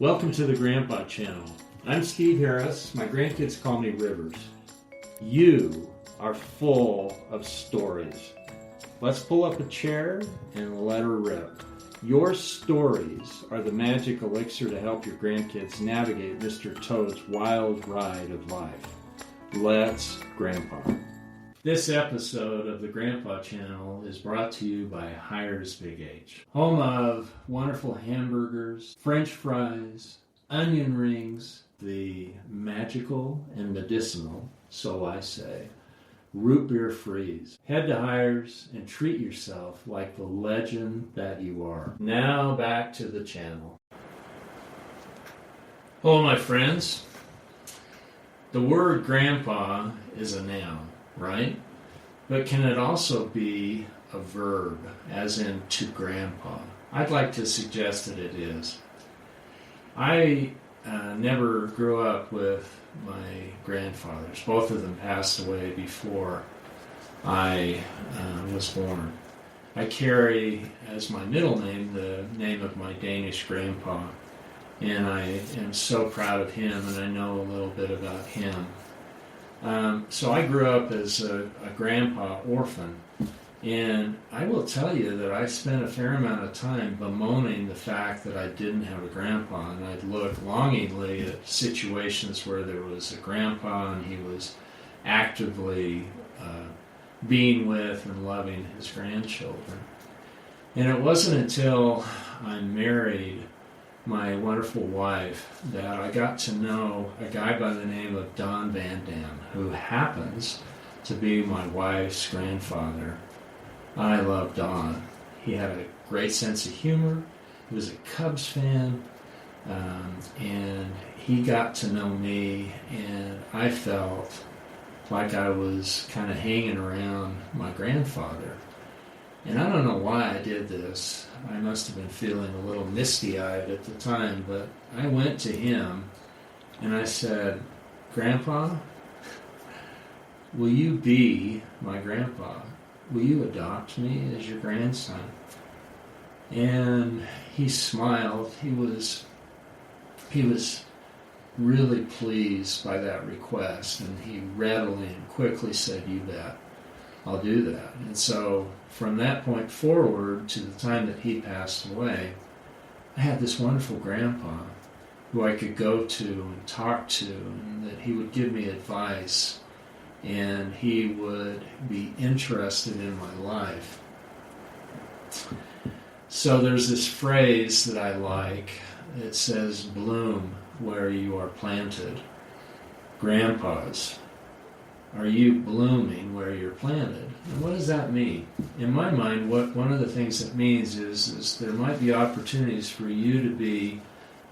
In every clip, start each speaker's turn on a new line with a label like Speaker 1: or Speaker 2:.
Speaker 1: Welcome to the Grandpa Channel. I'm Steve Harris. My grandkids call me Rivers. You are full of stories. Let's pull up a chair and let her rip. Your stories are the magic elixir to help your grandkids navigate Mr. Toad's wild ride of life. Let's Grandpa. This episode of the Grandpa Channel is brought to you by Hires Big H, home of wonderful hamburgers, French fries, onion rings, the magical and medicinal, so I say, root beer freeze. Head to Hires and treat yourself like the legend that you are. Now back to the channel. Hello, my friends. The word grandpa is a noun, right? But can it also be a verb, as in to grandpa? I'd like to suggest that it is. I never grew up with my grandfathers. Both of them passed away before I was born. I carry as my middle name the name of my Danish grandpa, and I am so proud of him, and I know a little bit about him. So I grew up as a grandpa orphan, and I will tell you that I spent a fair amount of time bemoaning the fact that I didn't have a grandpa, and I'd look longingly at situations where there was a grandpa and he was actively being with and loving his grandchildren. And it wasn't until I married my wonderful wife that I got to know a guy by the name of Don Van Dam, who happens to be my wife's grandfather. I love Don. He had a great sense of humor. He was a Cubs fan, and he got to know me, and I felt like I was kind of hanging around my grandfather. And I don't know why I did this. I must have been feeling a little misty-eyed at the time, but I went to him and I said, "Grandpa, will you be my grandpa? Will you adopt me as your grandson?" And he smiled. He was really pleased by that request, and he readily and quickly said, "You bet. I'll do that." And so from that point forward to the time that he passed away, I had this wonderful grandpa who I could go to and talk to, and that he would give me advice, and he would be interested in my life. So there's this phrase that I like. It says, "Bloom where you are planted." Grandpas, are you blooming where you're planted? And what does that mean? In my mind, one of the things that means is there might be opportunities for you to be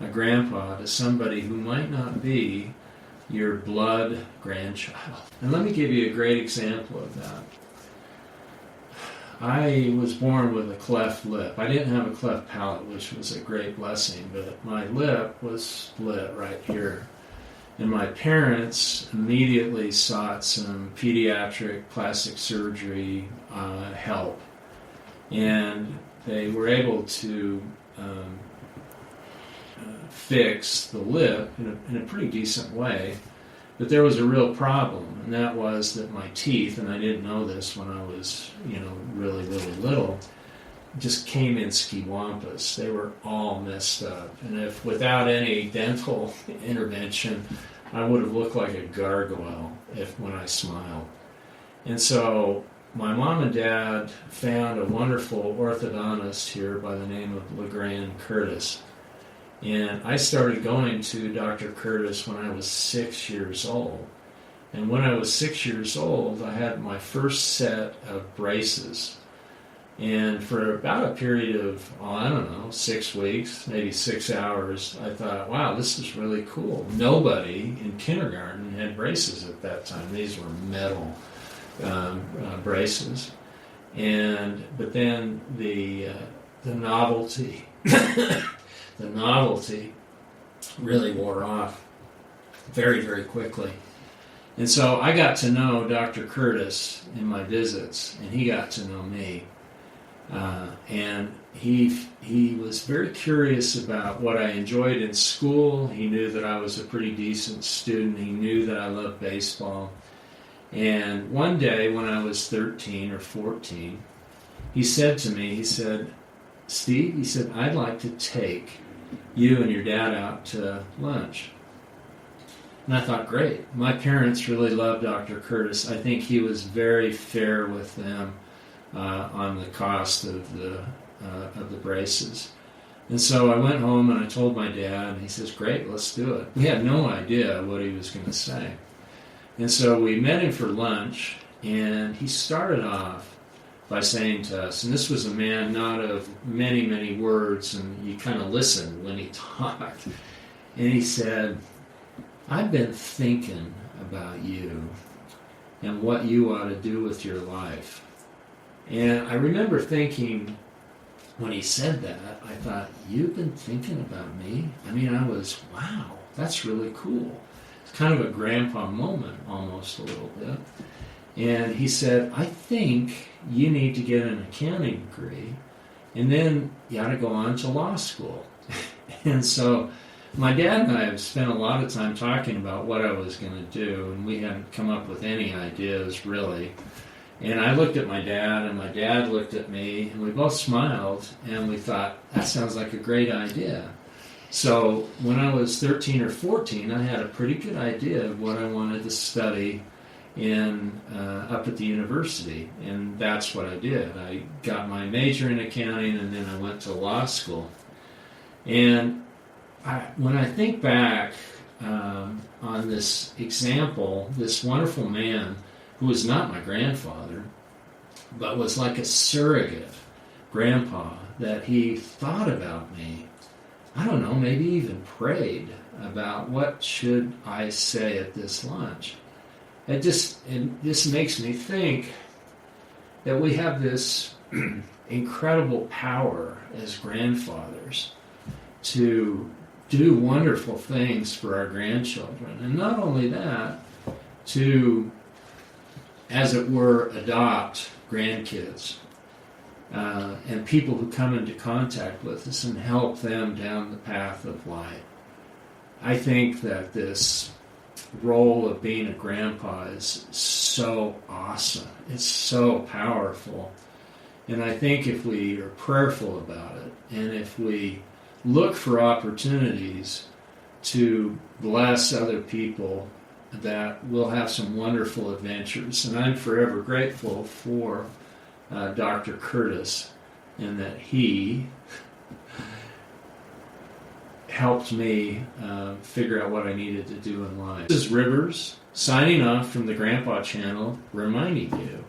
Speaker 1: a grandpa to somebody who might not be your blood grandchild. And let me give you a great example of that. I was born with a cleft lip. I didn't have a cleft palate, which was a great blessing, but my lip was split right here. And my parents immediately sought some pediatric plastic surgery help. And they were able to fix the lip in a pretty decent way. But there was a real problem, and that was that my teeth, and I didn't know this when I was, really, really little, just came in skiwampus. They were all messed up. And if without any dental intervention, I would have looked like a gargoyle when I smiled. And so my mom and dad found a wonderful orthodontist here by the name of LeGrand Curtis. And I started going to Dr. Curtis when I was 6 years old. And when I was 6 years old, I had my first set of braces. And for about a period of, 6 weeks, maybe 6 hours, I thought, wow, this is really cool. Nobody in kindergarten had braces at that time. These were metal braces. But then the novelty, the novelty really wore off very, very quickly. And so I got to know Dr. Curtis in my visits, and he got to know me. And he was very curious about what I enjoyed in school. He knew that I was a pretty decent student. He knew that I loved baseball. And one day when I was 13 or 14, he said to me, he said, "Steve," he said, "I'd like to take you and your dad out to lunch." And I thought, great. My parents really loved Dr. Curtis. I think he was very fair with them on the cost of the braces. And so I went home and I told my dad, and he says, "Great, let's do it." We had no idea what he was going to say. And so we met him for lunch, and he started off by saying to us, and this was a man not of many, many words, and you kind of listened when he talked. And he said, "I've been thinking about you and what you ought to do with your life." And I remember thinking, when he said that, I thought, "You've been thinking about me?" I mean, I was, wow, that's really cool. It's kind of a grandpa moment, almost a little bit. And he said, "I think you need to get an accounting degree, and then you ought to go on to law school." And so my dad and I have spent a lot of time talking about what I was going to do, and we hadn't come up with any ideas, really. And I looked at my dad, and my dad looked at me, and we both smiled, and we thought, that sounds like a great idea. So when I was 13 or 14, I had a pretty good idea of what I wanted to study up at the university, and that's what I did. I got my major in accounting, and then I went to law school. And when I think back on this example, this wonderful man who was not my grandfather, but was like a surrogate grandpa, that he thought about me, I don't know, maybe even prayed about what should I say at this lunch. This makes me think that we have this incredible power as grandfathers to do wonderful things for our grandchildren. And not only that, to, as it were, adopt grandkids and people who come into contact with us and help them down the path of life. I think that this role of being a grandpa is so awesome. It's so powerful. And I think if we are prayerful about it, and if we look for opportunities to bless other people, that we'll have some wonderful adventures. And I'm forever grateful for Dr. Curtis, and that he helped me figure out what I needed to do in life. This is Rivers, signing off from the Grandpa Channel, reminding you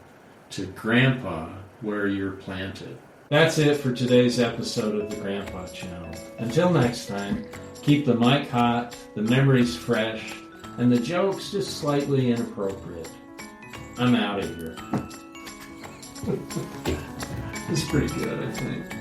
Speaker 1: to grandpa where you're planted. That's it for today's episode of the Grandpa Channel. Until next time, keep the mic hot, the memories fresh, and the jokes just slightly inappropriate. I'm out of here. It's pretty good, I think.